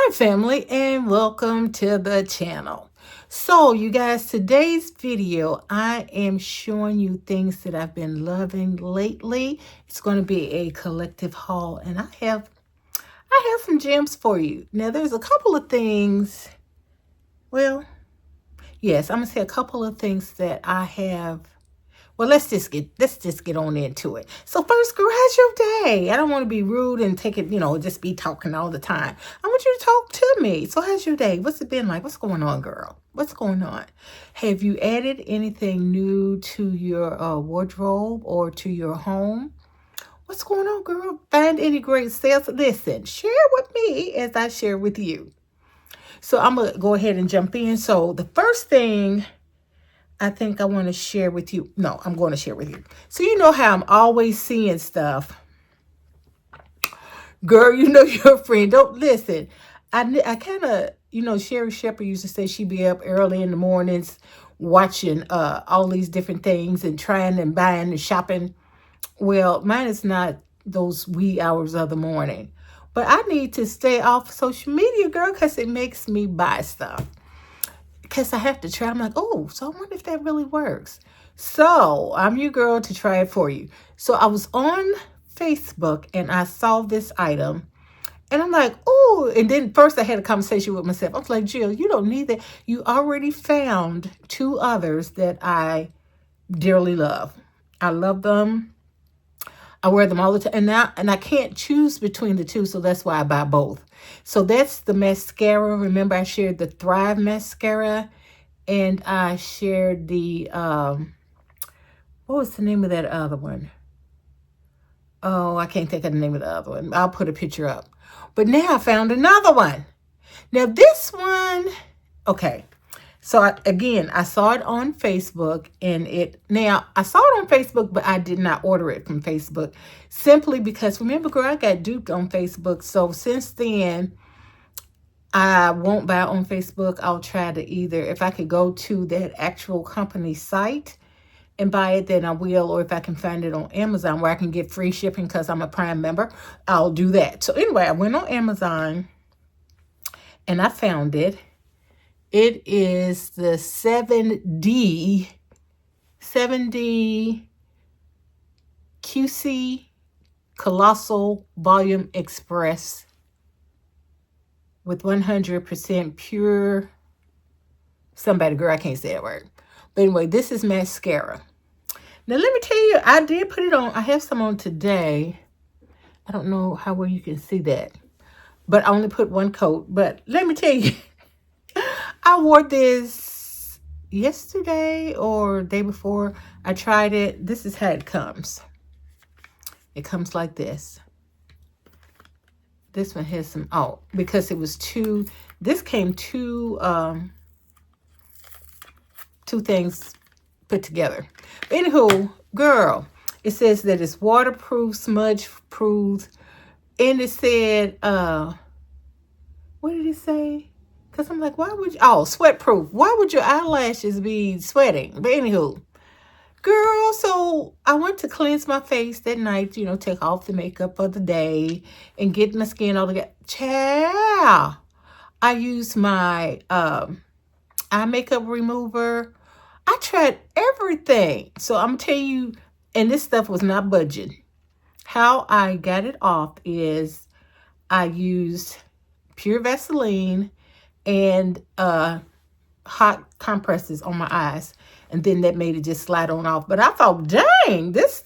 Hi family, and welcome to the channel. So you guys, today's video I am showing you things that I've been loving lately. It's going to be a collective haul, and I have some gems for you. Now there's a couple of things, well, yes, I'm going to say a couple of things that I have. Well, let's just get on into it. So first, girl, how's your day? I don't want to be rude and take it, just be talking all the time. I want you to talk to me. So how's your day? What's it been like? What's going on, girl? What's going on? Have you added anything new to your wardrobe or to your home? What's going on, girl? Find any great sales? Listen, share with me as I share with you. So I'm going to go ahead and jump in. So the first thing I think I want to share with you. No, I'm going to share with you. So you know how I'm always seeing stuff. Girl, you know your friend. Don't listen. I kind of, Sherry Shepherd used to say she'd be up early in the mornings watching all these different things and trying and buying and shopping. Well, mine is not those wee hours of the morning. But I need to stay off social media, girl, because it makes me buy stuff. Because I have to try. I'm like, oh, so I wonder if that really works. So I'm your girl to try it for you. So I was on Facebook and I saw this item. And I'm like, oh, and then first I had a conversation with myself. I was like, Jill, you don't need that. You already found two others that I dearly love. I love them. I wear them all the time. And I can't choose between the two, so that's why I buy both. So that's the mascara. Remember, I shared the Thrive mascara, and I shared the what was the name of that other one? Oh, I can't think of the name of the other one. I'll put a picture up. But now I found another one. Now this one, okay. So I saw it on Facebook, and I saw it on Facebook, but I did not order it from Facebook simply because, remember, girl, I got duped on Facebook. So since then, I won't buy on Facebook. I'll try to either, if I could go to that actual company site and buy it, then I will. Or if I can find it on Amazon where I can get free shipping because I'm a Prime member, I'll do that. So anyway, I went on Amazon and I found it. It is the 7D QC Colossal Volume Express with 100% pure, somebody, girl, I can't say that word. But anyway, this is mascara. Now, let me tell you, I did put it on. I have some on today. I don't know how well you can see that. But I only put one coat. But let me tell you, I wore this yesterday or day before. I tried it. This is how it comes. It comes like this. This one has some, because it was this came two things put together. But anywho, girl, it says that it's waterproof, smudge proof, and it said, what did it say? Because I'm like, why would you, sweat proof. Why would your eyelashes be sweating? But anywho, girl, so I went to cleanse my face that night, take off the makeup of the day and get my skin all together. Ciao. I used my eye makeup remover. I tried everything. So I'm telling you, and this stuff was not budging. How I got it off is I used pure Vaseline and hot compresses on my eyes, and then that made it just slide on off. But I thought, dang, this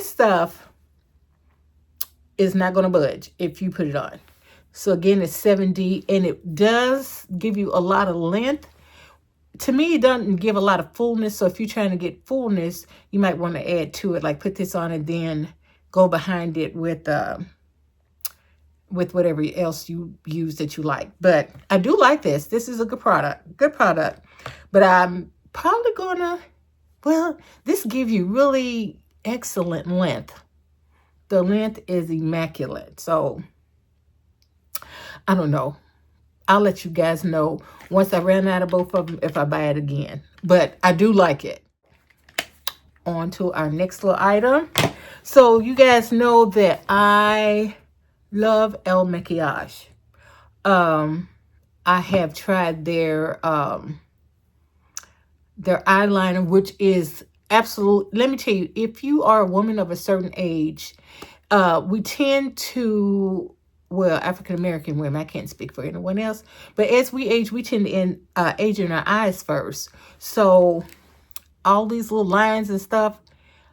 stuff is not going to budge if you put it on. So again, it's 7D, and it does give you a lot of length. To me, it doesn't give a lot of fullness. So if you're trying to get fullness, you might want to add to it, like put this on and then go behind it with whatever else you use that you like. But I do like this. This is a good product. But I'm probably gonna, this gives you really excellent length. The length is immaculate. So I don't know. I'll let you guys know once I ran out of both of them if I buy it again. But I do like it. On to our next little item. So you guys know that I love El Makiage. I have tried their eyeliner, which is absolute. Let me tell you, if you are a woman of a certain age, we tend to, well, African American women, I can't speak for anyone else, but as we age, we tend to age in our eyes first. So all these little lines and stuff,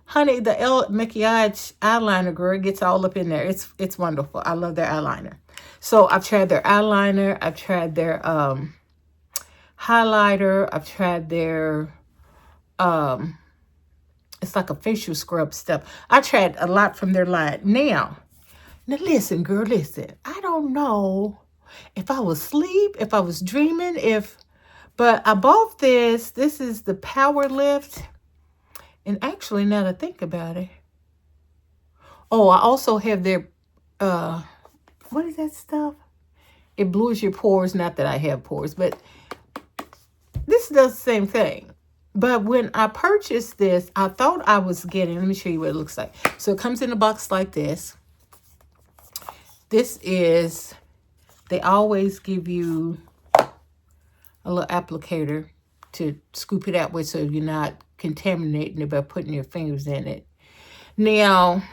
honey, the El Makiage eyeliner, girl, gets all up in there. It's wonderful. I love their eyeliner. So I've tried their eyeliner. I've tried their highlighter. I've tried their it's like a facial scrub stuff. I tried a lot from their line. Now listen, girl, listen. I don't know if I was asleep, if I was dreaming, but I bought this. This is the Power Lift. And actually, now that I think about it, oh, I also have their, what is that stuff? It blues your pores. Not that I have pores, but this does the same thing. But when I purchased this, I thought I was getting, let me show you what it looks like. So it comes in a box like this. This is, they always give you a little applicator to scoop it out with so you're not contaminating it by putting your fingers in it. Now,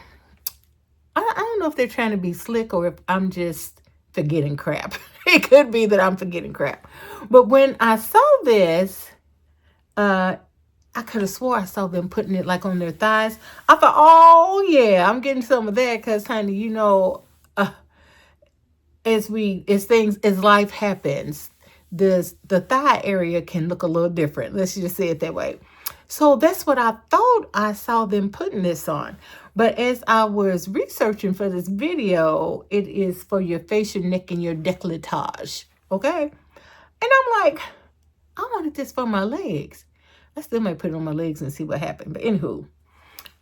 I don't know if they're trying to be slick or if I'm just forgetting crap. It could be that I'm forgetting crap. But when I saw this, I could have swore I saw them putting it like on their thighs. I thought, oh yeah, I'm getting some of that because, honey, you know, as life happens, the thigh area can look a little different. Let's just say it that way. So that's what I thought I saw them putting this on. But as I was researching for this video, it is for your facial, neck, and your décolletage. Okay? And I'm like, I wanted this for my legs. I still might put it on my legs and see what happened. But anywho,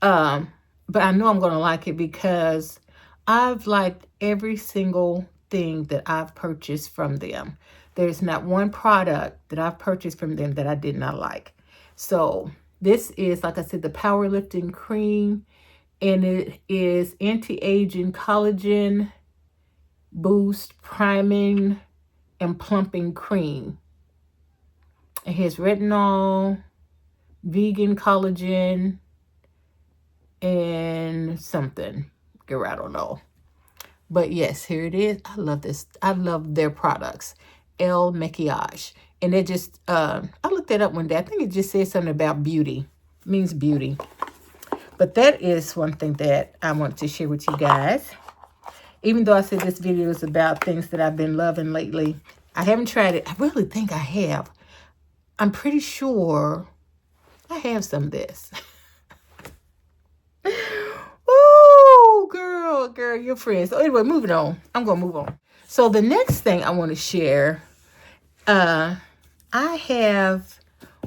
but I know I'm going to like it because I've liked every single thing that I've purchased from them. There's not one product that I've purchased from them that I did not like. So this is, like I said, the Power Lifting Cream. And it is anti-aging collagen boost, priming, and plumping cream. It has retinol, vegan collagen, and something. Girl, I don't know. But yes, here it is. I love this. I love their products. El Makiage. And it just, I looked that up one day. I think it just says something about beauty. It means beauty. But that is one thing that I want to share with you guys. Even though I said this video is about things that I've been loving lately, I haven't tried it. I really think I have. I'm pretty sure I have some of this. Oh, girl, you're friends. So anyway, moving on. I'm going to move on. So the next thing I want to share, I have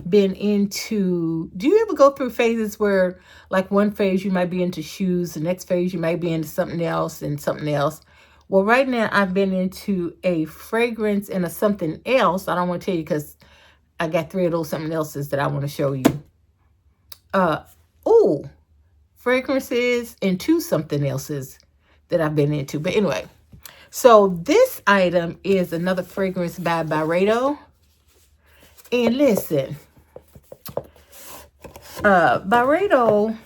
been into, do you ever go through phases where, like, one phase you might be into shoes, the next phase you might be into something else and something else? Well, right now I've been into a fragrance and a something else. I don't want to tell you because I got 3 of those something else's that I want to show you. Fragrances and 2 something else's that I've been into. But anyway, so this item is another fragrance by Byredo. And listen, Byredo,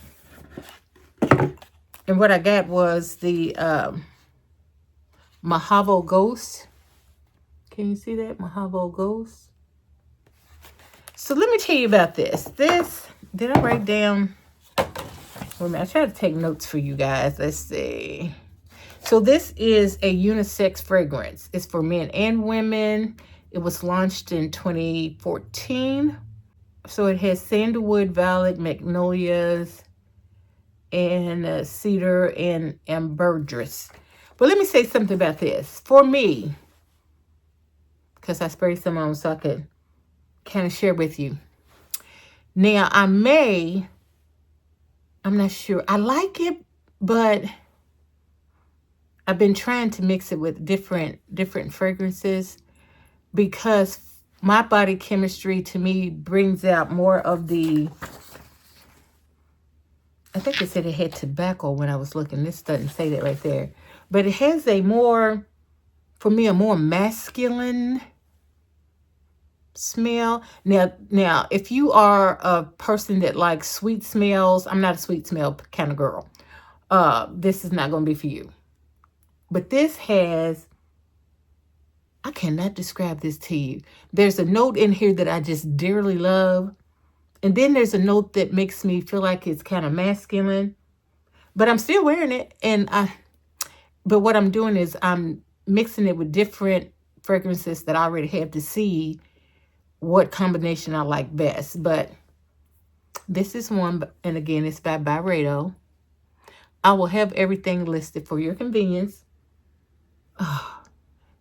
and what I got was the Mojave Ghost. Can you see that? Mojave Ghost. So let me tell you about this. This, did I write down? Wait a minute, I tried to take notes for you guys. Let's see. So this is a unisex fragrance. It's for men and women. It was launched in 2014. So it has sandalwood, violet, magnolias, and cedar and ambergris. But let me say something about this. For me, because I sprayed some on so I could kind of share with you. Now, I'm not sure. I like it, but I've been trying to mix it with different fragrances because my body chemistry, to me, brings out more of the, I think it said it had tobacco when I was looking. This doesn't say that right there. But it has a more for me, a more masculine smell. Now, if you are a person that likes sweet smells, I'm not a sweet smell kind of girl. This is not going to be for you. But this has, I cannot describe this to you. There's a note in here that I just dearly love. And then there's a note that makes me feel like it's kind of masculine. But I'm still wearing it. But what I'm doing is I'm mixing it with different fragrances that I already have to see what combination I like best. But this is one, and again, it's by Byredo. I will have everything listed for your convenience. Oh,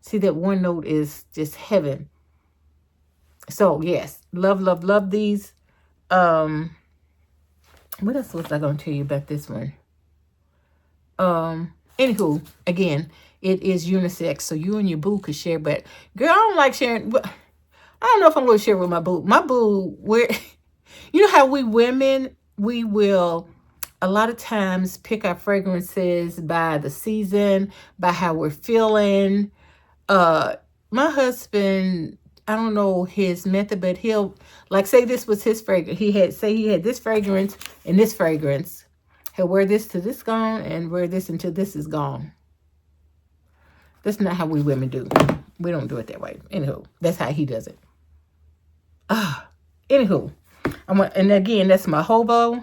see, that one note is just heaven. So yes, love, love, love these. What else was I going to tell you about this one? Anywho, again, it is unisex, so you and your boo could share. But girl, I don't like sharing. I don't know if I'm going to share with my boo. My boo, you know how we women, we will a lot of times pick our fragrances by the season, by how we're feeling. My husband, I don't know his method, but he'll, like, say this was his fragrance. He had this fragrance and this fragrance. He'll wear this till this gone and wear this until this is gone. That's not how we women do. We don't do it that way. Anywho, that's how he does it. Anywho, and again, that's Mojave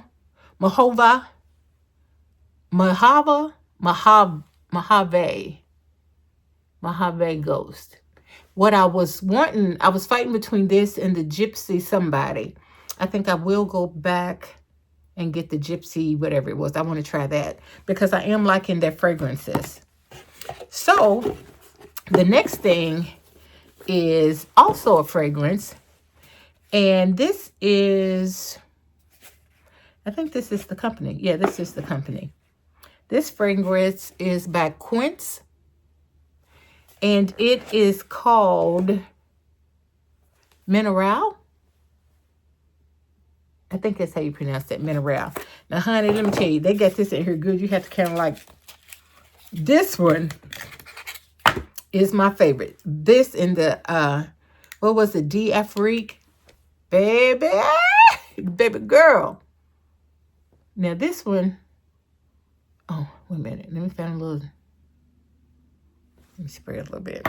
Ghost. What I was wanting, I was fighting between this and the Gypsy somebody. I think I will go back and get the Gypsy, whatever it was. I want to try that because I am liking their fragrances. So the next thing is also a fragrance. And this is, I think this is the company. Yeah, this is the company. This fragrance is by Quince. And it is called Mineral. I think that's how you pronounce that, Mineral. Now, honey, let me tell you, they got this in here good. You have to kind of like, this one is my favorite. This in the, what was it, D'Afrique? Baby, baby girl. Now, this one, oh, wait a minute. Let me find a little, let me spray it a little bit.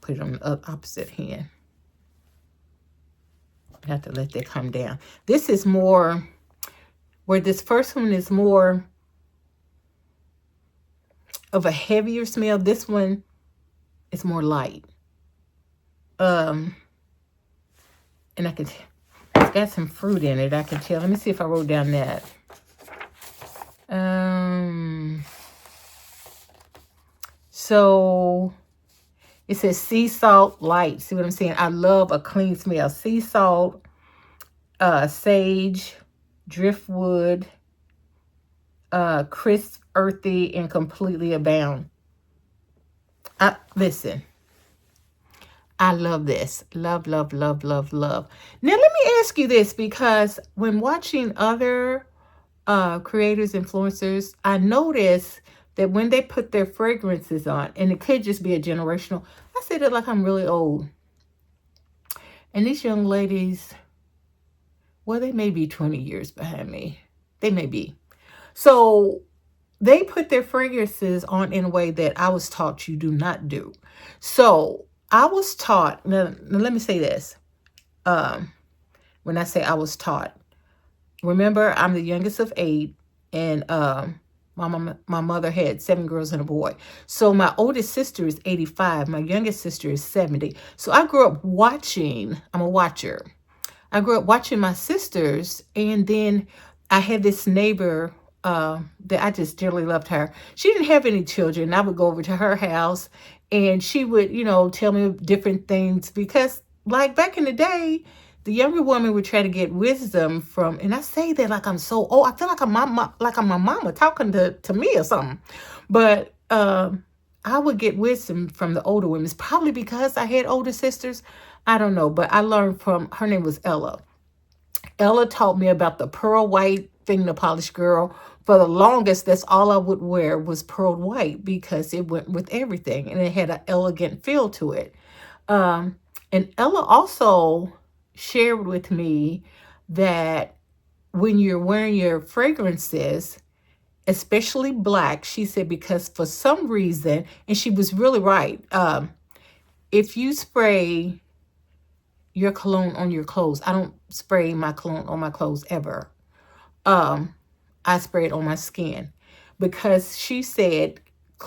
Put it on the opposite hand. I have to let that come down. This is more, where this first one is more of a heavier smell. This one is more light. And I can, it's got some fruit in it, I can tell. Let me see if I wrote down that. So it says sea salt light. See what I'm saying? I love a clean smell. Sea salt, sage, driftwood, crisp, earthy, and completely abound. Listen, I love this. Love, love, love, love, love. Now, let me ask you this, because when watching other creators, influencers, I notice that when they put their fragrances on, and it could just be a generational, I say that like I'm really old. And these young ladies, well, they may be 20 years behind me. They may be. So they put their fragrances on in a way that I was taught you do not do. So I was taught, now let me say this. When I say I was taught, remember, I'm the youngest of 8, and my mother had 7 girls and a boy. So my oldest sister is 85. My youngest sister is 70. So I grew up watching, I'm a watcher. I grew up watching my sisters, and then I had this neighbor that I just dearly loved her. She didn't have any children. I would go over to her house, and she would, tell me different things, because like back in the day, the younger woman would try to get wisdom from, and I say that like I'm so old. I feel like I'm my mama talking to me or something. But I would get wisdom from the older women. It's probably because I had older sisters. I don't know. But I learned from, her name was Ella. Ella taught me about the pearl white fingernail polish girl. For the longest, that's all I would wear was pearl white because it went with everything and it had an elegant feel to it. Um, and Ella also shared with me that when you're wearing your fragrances, especially black, she said, because for some reason, and she was really right, if you spray your cologne on your clothes, I don't spray my cologne on my clothes ever. I spray it on my skin because she said,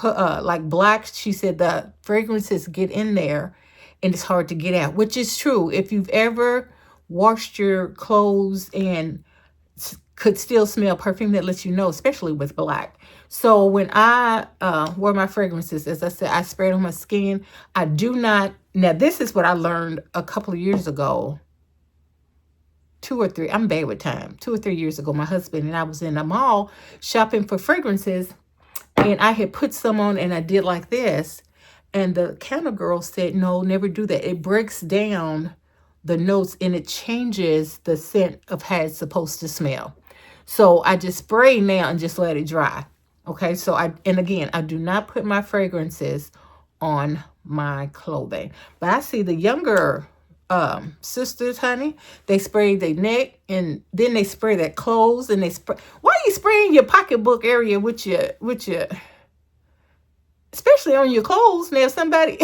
like black, she said the fragrances get in there and it's hard to get out, which is true. If you've ever washed your clothes and could still smell perfume, that lets you know, especially with black. So when I wear my fragrances, as I said, I spray it on my skin. I do not, now this is what I learned a couple of years ago, 2 or 3, I'm bad with time, 2 or 3 years ago, my husband and I was in a mall shopping for fragrances, and I had put some on and I did like this. And the counter girl said, no, never do that. It breaks down the notes and it changes the scent of how it's supposed to smell. So I just spray now and just let it dry. Okay, so and again, I do not put my fragrances on my clothing. But I see the younger sisters, honey, they spray their neck and then they spray their clothes and they spray. Why are you spraying your pocketbook area with your especially on your clothes? Now, if somebody,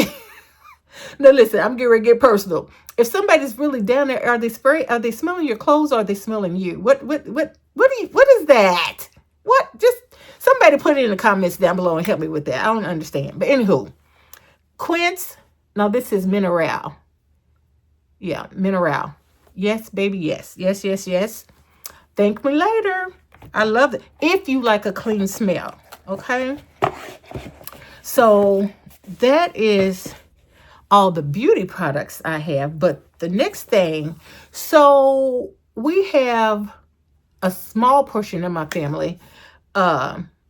now listen, I'm getting ready to get personal. If somebody's really down there, are they smelling your clothes or are they smelling you? What is that? What? Just somebody put it in the comments down below and help me with that. I don't understand. But anywho, Quince, now this is Mineral. Yeah, Mineral. Yes, baby, yes. Yes, yes, yes. Thank me later. I love it. If you like a clean smell, okay? So that is all the beauty products I have. But the next thing, so we have a small portion of my family.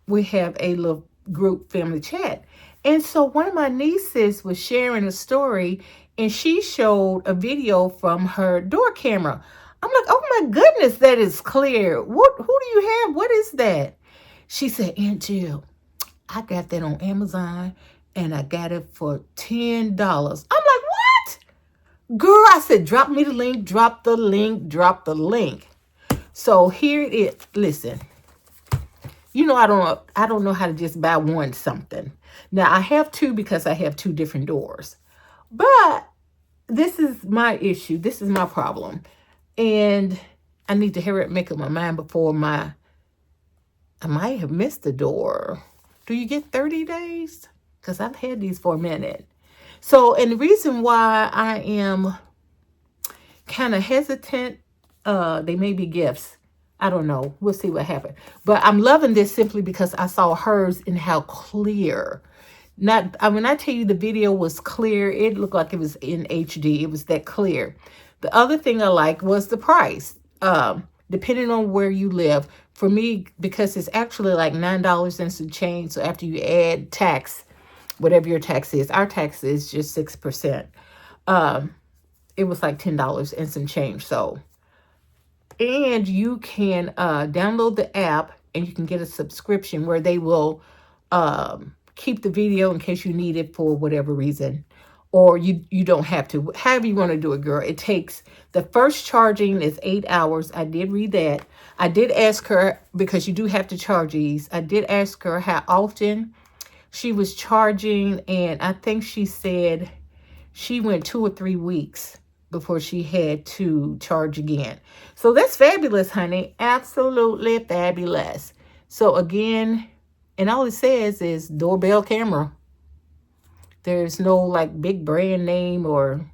We have a little group family chat. And so one of my nieces was sharing a story and she showed a video from her door camera. I'm like, oh my goodness, that is clear. Who do you have? What is that? She said, Aunt Jill, I got that on Amazon and I got it for $10. I'm like, what? Girl, I said, drop me the link, drop the link, drop the link. So here it is. Listen, you know, I don't know how to just buy one something. Now I have two because I have two different doors, but this is my issue. This is my problem. And I need to hurry up and make up my mind before I might have missed the door. Do you get 30 days? Because I've had these for a minute. So, and the reason why I am kind of hesitant, they may be gifts. I don't know. We'll see what happens. But I'm loving this simply because I saw hers and how clear. When I tell you the video was clear, it looked like it was in HD. It was that clear. The other thing I like was the price. Depending on where you live, for me, because it's actually like $9 and some change. So after you add tax, whatever your tax is, our tax is just 6%. It was like $10 and some change. So, and you can download the app and you can get a subscription where they will keep the video in case you need it for whatever reason. Or you don't have to. However you want to do it, girl. It takes, the first charging is 8 hours. I did read that. I did ask her, because you do have to charge these. I did ask her how often she was charging. And I think she said she went 2 or 3 weeks before she had to charge again. So that's fabulous, honey. Absolutely fabulous. So again, and all it says is doorbell camera. There's no like big brand name, or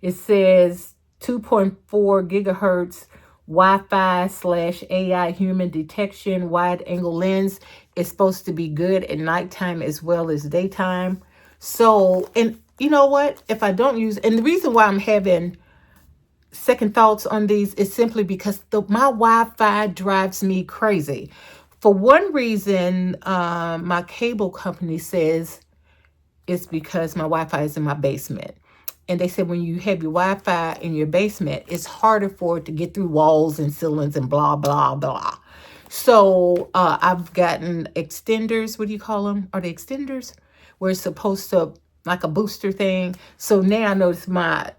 it says 2.4 gigahertz Wi-Fi/AI human detection wide angle lens. Is supposed to be good at nighttime as well as daytime. So, and you know what? If I don't use, and the reason why I'm having second thoughts on these is simply because my Wi-Fi drives me crazy. For one reason, my cable company says it's because my Wi-Fi is in my basement. And they said when you have your Wi-Fi in your basement, it's harder for it to get through walls and ceilings and blah, blah, blah. So I've gotten extenders. What do you call them? Are they extenders? Where it's supposed to, like a booster thing. So now I notice my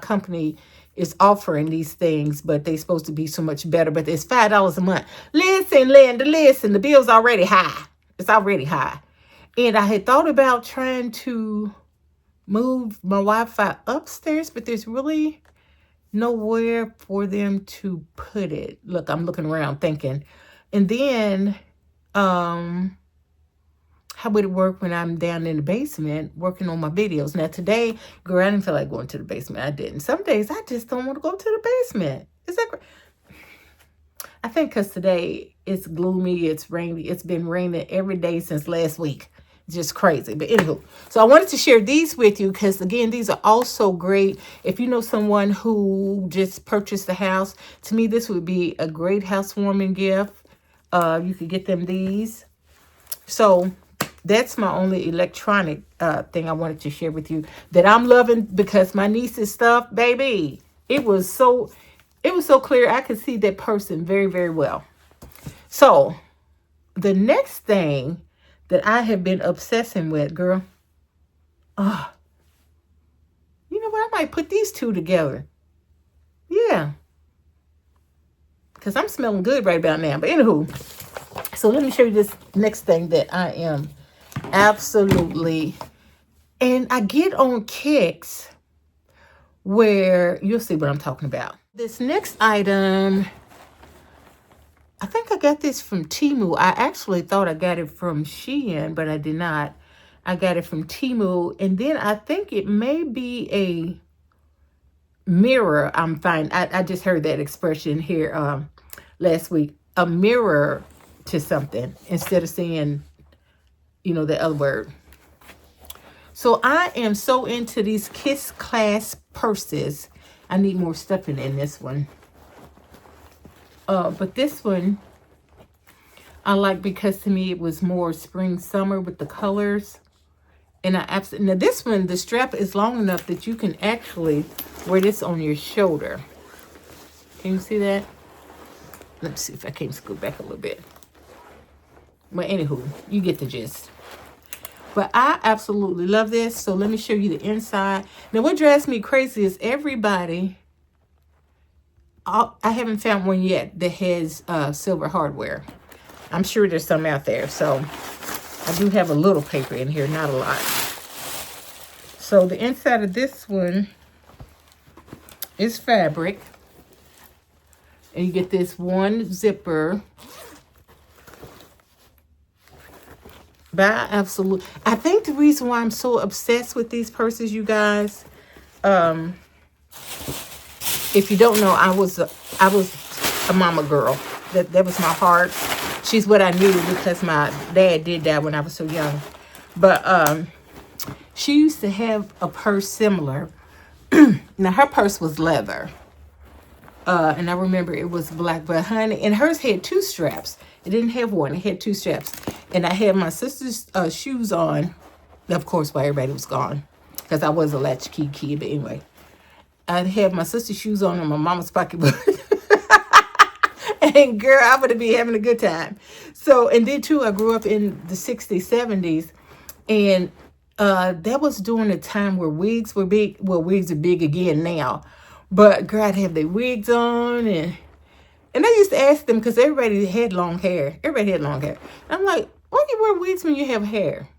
company is offering these things, but they're supposed to be so much better. But it's $5 a month. Listen, Linda, listen. The bill's already high. It's already high. And I had thought about trying to move my Wi-Fi upstairs, but there's really nowhere for them to put it. Look, I'm looking around thinking. And then, how would it work when I'm down in the basement working on my videos? Now today, girl, I didn't feel like going to the basement. I didn't. Some days I just don't want to go to the basement. Is that great? I think because today it's gloomy, it's rainy. It's been raining every day since last week. Just crazy. But anywho, so I wanted to share these with you because, again, these are also great. If you know someone who just purchased a house, to me, this would be a great housewarming gift. You could get them these. So that's my only electronic thing I wanted to share with you that I'm loving, because my niece's stuff, baby, it was so clear. I could see that person very, very well. So the next thing that I have been obsessing with, girl, you know what? I might put these two together. Yeah. Because I'm smelling good right about now. But anywho, so let me show you this next thing that I am absolutely, and I get on kicks where you'll see what I'm talking about. This next item, I think I got this from Temu. I actually thought I got it from SHEIN, but I did not. I got it from Temu, and then I think it may be a mirror. I'm fine. I just heard that expression here last week. A mirror to something instead of saying, you know, the other word. So I am so into these Kiss Class purses. I need more stuffing in this one. But this one I like because to me it was more spring summer with the colors. And I absolutely, now this one, the strap is long enough that you can actually wear this on your shoulder. Can you see that? Let's see if I can scoot back a little bit. But anywho, you get the gist. But I absolutely love this. So let me show you the inside. Now what drives me crazy is everybody, I haven't found one yet that has silver hardware. I'm sure there's some out there. So I do have a little paper in here, not a lot. So the inside of this one is fabric. And you get this one zipper. But I think the reason why I'm so obsessed with these purses, you guys, if you don't know, I was a mama girl. That was my heart. She's what I knew because my dad did that when I was so young. But she used to have a purse similar. Now her purse was leather. And I remember it was black, but honey, and hers had two straps. It didn't have one. It had two straps. And I had my sister's shoes on, of course, while everybody was gone, because I was a latchkey kid. But anyway, I had my sister's shoes on in my mama's pocketbook. And girl, I would be having a good time. So, and then too, I grew up in the 60s, 70s. And that was during a time where wigs were big. Well, wigs are big again now. But girl, I'd have their wigs on, and I used to ask them because everybody had long hair. Everybody had long hair. I'm like, why do you wear wigs when you have hair?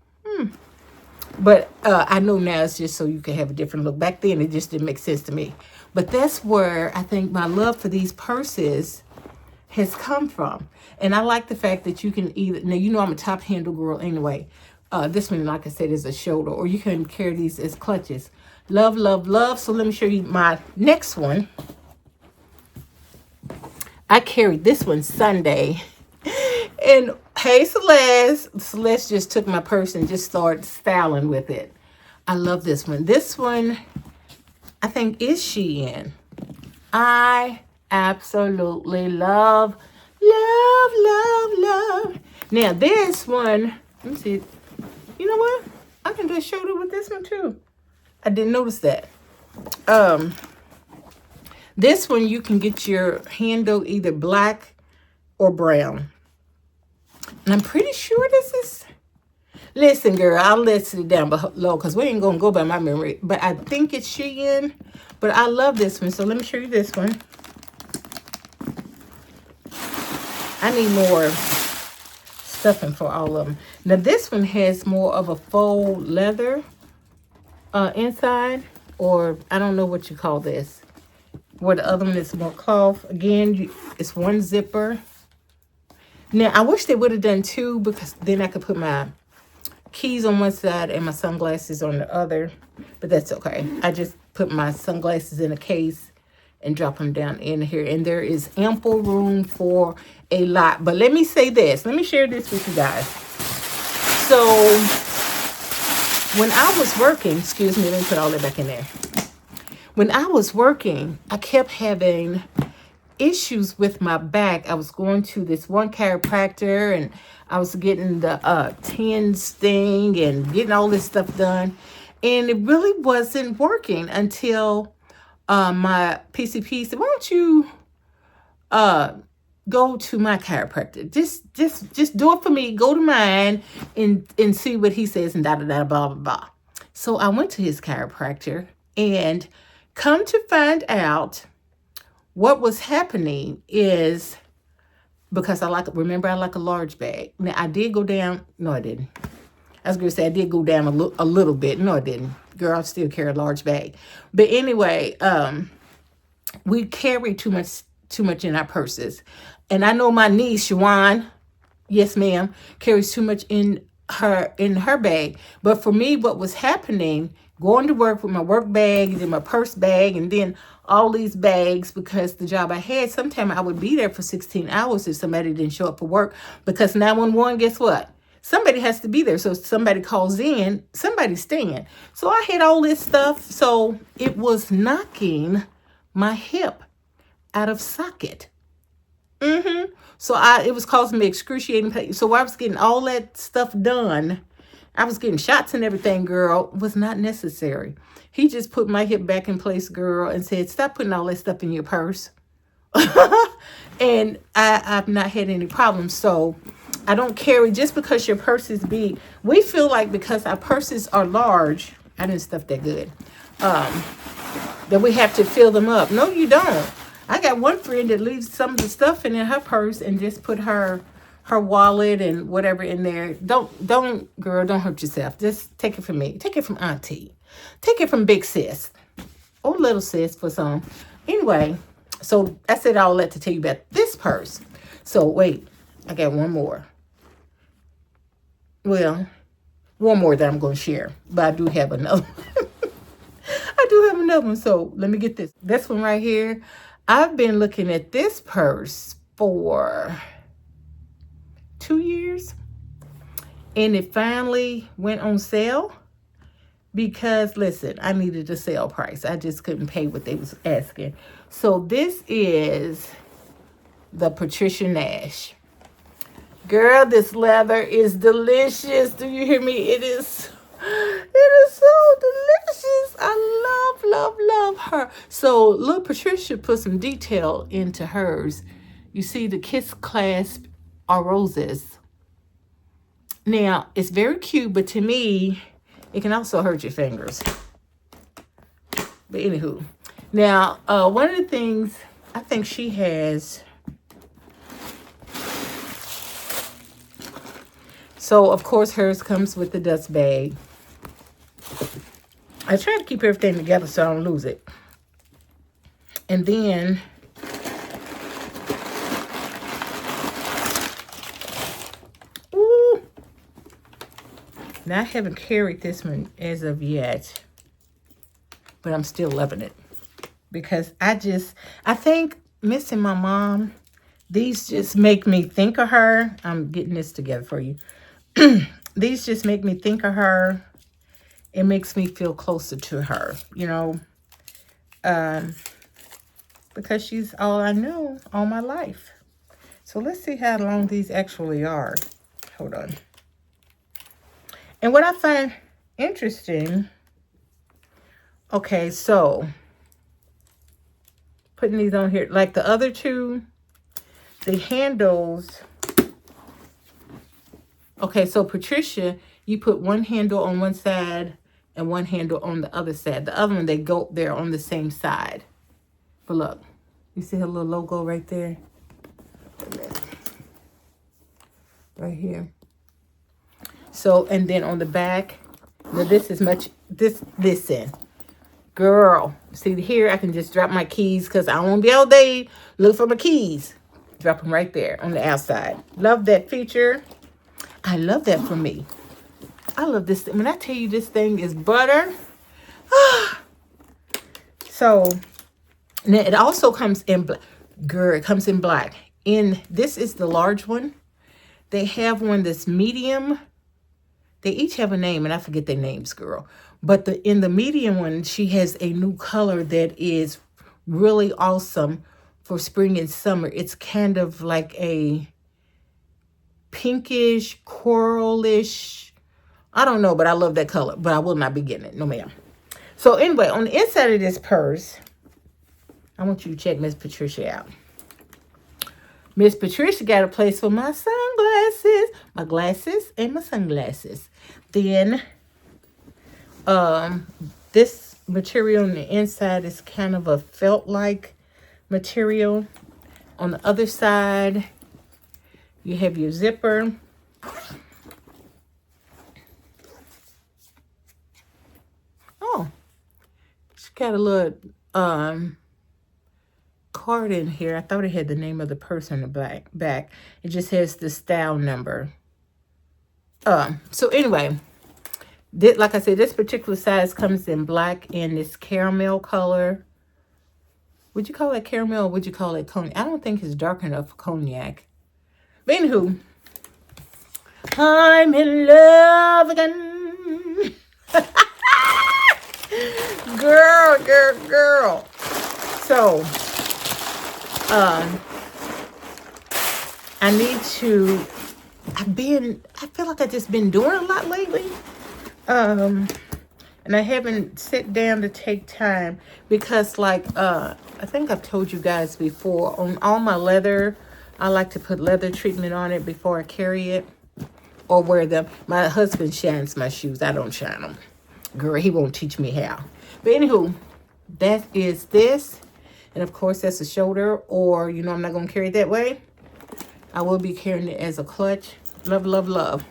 But I know now it's just so you can have a different look. Back then, it just didn't make sense to me. But that's where I think my love for these purses has come from. And I like the fact that you can either, now you know I'm a top handle girl anyway. This one, like I said, is a shoulder, or you can carry these as clutches. Love, love, love. So let me show you my next one. I carried this one Sunday. And hey, Celeste. Celeste just took my purse and just started styling with it. I love this one. This one, I think, is SHEIN. I absolutely love, love, love, love. Now, this one, let me see. You know what? I can do a shoulder with this one, too. I didn't notice that. This one, you can get your handle either black or brown. And I'm pretty sure this is... Listen, girl, I'll list it down below because we ain't going to go by my memory. But I think it's SHEIN. But I love this one. So let me show you this one. I need more stuffing for all of them. Now, this one has more of a faux leather inside. Or I don't know what you call this. Where the other one is more cloth. Again, it's one zipper. Now, I wish they would have done two because then I could put my keys on one side and my sunglasses on the other. But that's okay. I just put my sunglasses in a case and drop them down in here. And there is ample room for a lot. But let me say this. Let me share this with you guys. So, when I was working, excuse me, let me put all that back in there. When I was working, I kept having issues with my back. I was going to this one chiropractor and I was getting the TENS thing and getting all this stuff done. And it really wasn't working until my PCP said, why don't you go to my chiropractor? Just do it for me. Go to mine and see what he says and da-da-da, blah, blah, blah. So I went to his chiropractor and come to find out what was happening is because remember I like a large bag. Now I did go down. No, I didn't. I was going to say I did go down a little bit. No, I didn't. Girl, I still carry a large bag. But anyway, we carry too much in our purses. And I know my niece, Shawan, yes ma'am, carries too much in her bag. But for me, what was happening, going to work with my work bag and then my purse bag and then all these bags, because the job I had, sometimes I would be there for 16 hours if somebody didn't show up for work, because 911, guess what? Somebody has to be there. So if somebody calls in, somebody's staying. So I had all this stuff. So it was knocking my hip out of socket. So it was causing me excruciating pain. So I was getting all that stuff done. I was getting shots and everything, girl. It was not necessary. He just put my hip back in place, girl, and said, stop putting all that stuff in your purse. And I've not had any problems. So I don't carry, just because your purse is big. We feel like because our purses are large, I didn't stuff that good, that we have to fill them up. No, you don't. I got one friend that leaves some of the stuff in her purse and just put her wallet and whatever in there. Girl, don't hurt yourself. Just take it from me. Take it from auntie. Take it from big sis. Or little sis for some. Anyway, so I said all that to tell you about this purse. So wait, I got one more. Well, one more that I'm going to share. But I do have another one. I do have another one. So let me get this. This one right here. I've been looking at this purse for 2 years. And it finally went on sale. Because, listen, I needed a sale price. I just couldn't pay what they was asking. So this is the Patricia Nash. Girl, this leather is delicious. Do you hear me? It is so delicious. I love her. So little Patricia put some detail into hers. You see the kiss clasp are roses. Now, it's very cute, but to me, it can also hurt your fingers. But anywho. Now, one of the things I think she has. So, of course, hers comes with the dust bag. I try to keep everything together so I don't lose it. And then now, I haven't carried this one as of yet, but I'm still loving it because I think missing my mom, these just make me think of her. I'm getting this together for you. These just make me think of her. It makes me feel closer to her, you know, because she's all I know all my life. So let's see how long these actually are. Hold on. And what I find interesting, okay, so putting these on here, like the other two, the handles. Okay, so Patricia, you put one handle on one side and one handle on the other side. The other one, they go there on the same side. But look, you see her little logo right there? Right here. So, and then on the back, now this is much, listen, girl, see here, I can just drop my keys because I won't be all day look for my keys. Drop them right there on the outside. Love that feature. I love that for me. I love this. When I tell you this thing is butter. So, now it also comes in black. Girl, it comes in black. This is the large one. They have one that's medium. They each have a name, and I forget their names, girl. But in the medium one, she has a new color that is really awesome for spring and summer. It's kind of like a pinkish, coralish. I don't know, but I love that color. But I will not be getting it. No, ma'am. So anyway, on the inside of this purse, I want you to check Miss Patricia out. Miss Patricia got a place for my sunglasses, my glasses, and my sunglasses. Then, this material on the inside is kind of a felt-like material. On the other side, you have your zipper. Oh, she got a little card in here. I thought it had the name of the person on the back. It just has the style number. So anyway, like I said, this particular size comes in black and this caramel color. Would you call it caramel or would you call it cognac? I don't think it's dark enough for cognac. But anywho, I'm in love again. Girl. So, I feel like I've just been doing a lot lately. And I haven't sit down to take time because I think I've told you guys before, on all my leather, I like to put leather treatment on it before I carry it or wear them. My husband shines my shoes. I don't shine them. Girl, he won't teach me how. But anywho, that is this. And of course, that's a shoulder, or, I'm not going to carry it that way. I will be carrying it as a clutch. Love, love, love.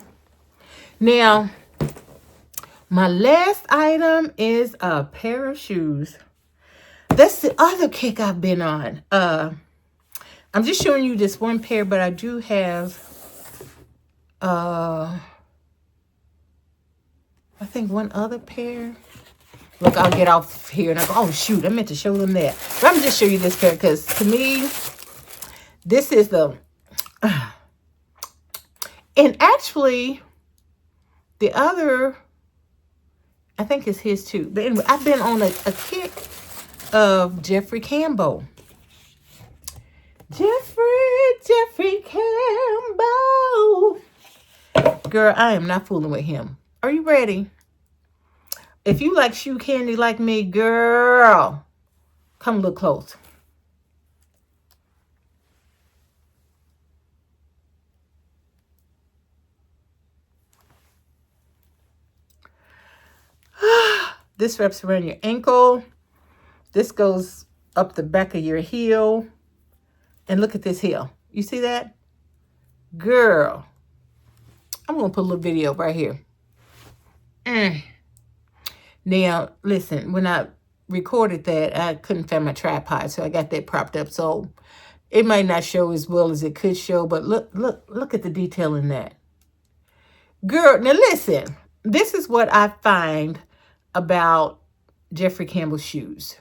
Now, my last item is a pair of shoes. That's the other kick I've been on. I'm just showing you this one pair, but I do have, I think one other pair. Look, I'll get off here and I go, oh, shoot, I meant to show them that. But I'm just show you this pair because to me, this is the, and actually, the other, I think it's his too. But anyway, I've been on a kick of Jeffrey Campbell. Jeffrey Campbell. Girl, I am not fooling with him. Are you ready? If you like shoe candy like me, girl, come look close. This wraps around your ankle. This goes up the back of your heel. And look at this heel. You see that? Girl. I'm going to put a little video right here. Now, listen, when I recorded that, I couldn't find my tripod, so I got that propped up. So it might not show as well as it could show, but look at the detail in that. Girl, now listen, this is what I find about Jeffrey Campbell's shoes.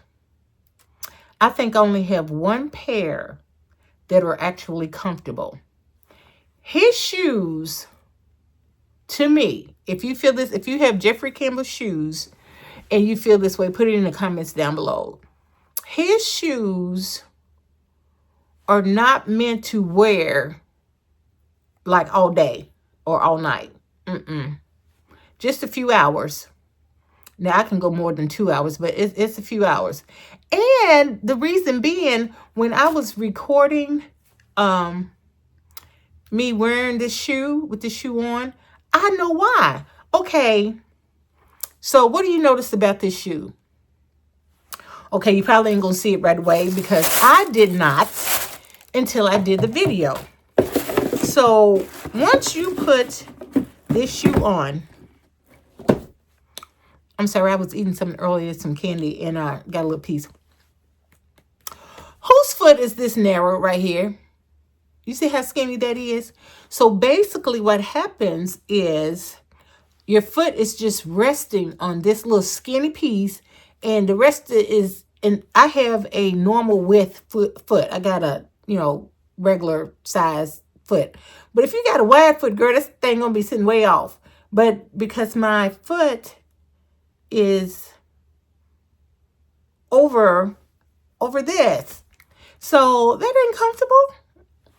I think I only have one pair that are actually comfortable. His shoes, to me, if you feel this, if you have Jeffrey Campbell shoes and you feel this way, put it in the comments down below. His shoes are not meant to wear like all day or all night. Just a few hours. Now, I can go more than 2 hours, but it's a few hours. And the reason being, when I was recording me wearing this shoe with this shoe on. I know why. Okay, so what do you notice about this shoe? Okay, you probably ain't gonna see it right away because I did not until I did the video. So once you put this shoe on, I'm sorry, I was eating something earlier, some candy, and I got a little piece. Whose foot is this narrow right here? You see how skinny that is? So basically what happens is your foot is just resting on this little skinny piece, and the rest is, and I have a normal width foot. I got a, regular size foot. But if you got a wide foot, girl, this thing gonna be sitting way off. But because my foot is over this, so that ain't comfortable.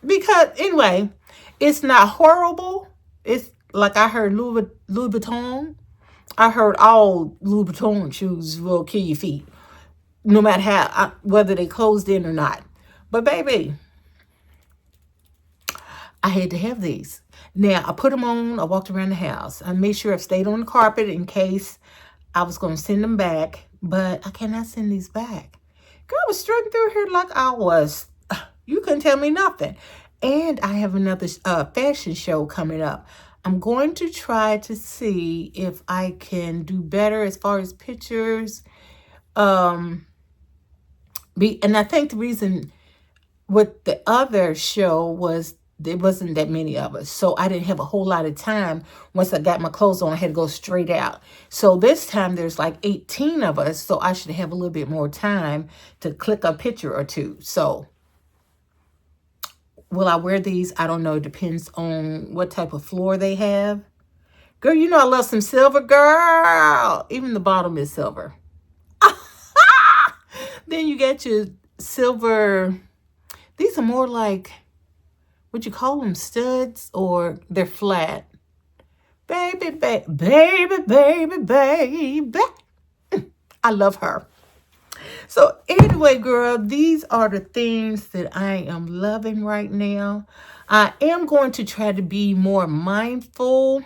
Because anyway, it's not horrible. It's like I heard Louis Vuitton. I heard all Louis Vuitton shoes will kill your feet, no matter how, whether they closed in or not. But baby, I had to have these. Now, I put them on. I walked around the house. I made sure I stayed on the carpet in case I was going to send them back. But I cannot send these back. Girl, I was strutting through here like I was. You couldn't tell me nothing. And I have another fashion show coming up. I'm going to try to see if I can do better as far as pictures. And I think the reason with the other show was there wasn't that many of us. So I didn't have a whole lot of time. Once I got my clothes on, I had to go straight out. So this time there's like 18 of us. So I should have a little bit more time to click a picture or two. So will I wear these? I don't know. It depends on what type of floor they have. Girl, you know I love some silver, girl. Even the bottom is silver. Then you get your silver. These are more like, would you call them studs, or they're flat? Baby, baby, baby, baby, baby. I love her. So anyway, girl, these are the things that I am loving right now. I am going to try to be more mindful.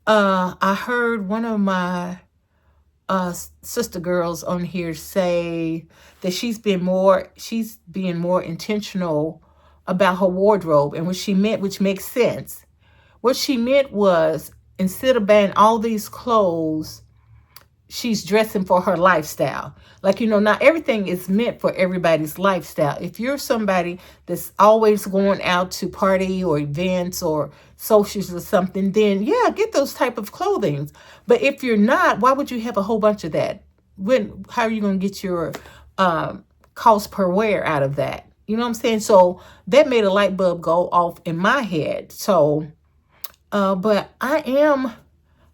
I heard one of my sister girls on here say that she's being more intentional about her wardrobe. And what she meant, which makes sense, what she meant was, instead of buying all these clothes, she's dressing for her lifestyle. Like, not everything is meant for everybody's lifestyle. If you're somebody that's always going out to party or events or socials or something, then yeah, get those type of clothing. But if you're not, why would you have a whole bunch of that? How are you going to get your cost per wear out of that? You know what I'm saying? So that made a light bulb go off in my head. So, but I am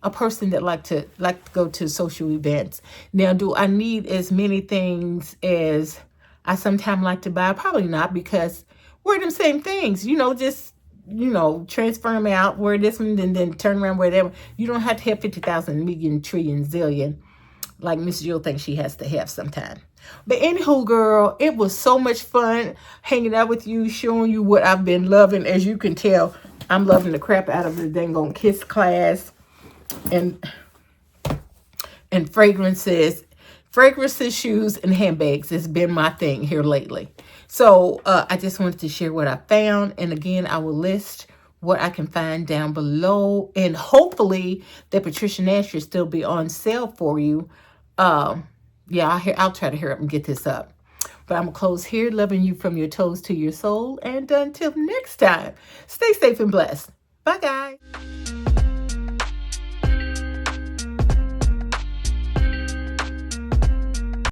a person that like to go to social events. Now, do I need as many things as I sometimes like to buy? Probably not, because wear them same things. Just transfer them out, wear this one, and then turn around, wear that one. You don't have to have 50,000 million trillion zillion like Miss Jill thinks she has to have sometime. But anywho, girl, it was so much fun hanging out with you, showing you what I've been loving. As you can tell, I'm loving the crap out of the dang on Kiss class and fragrances, shoes, and handbags has been my thing here lately. So I just wanted to share what I found. And again, I will list what I can find down below. And hopefully that Patricia Nash will still be on sale for you. Yeah, I'll try to hurry up and get this up. But I'm going to close here, loving you from your toes to your soul. And until next time, stay safe and blessed. Bye, guys.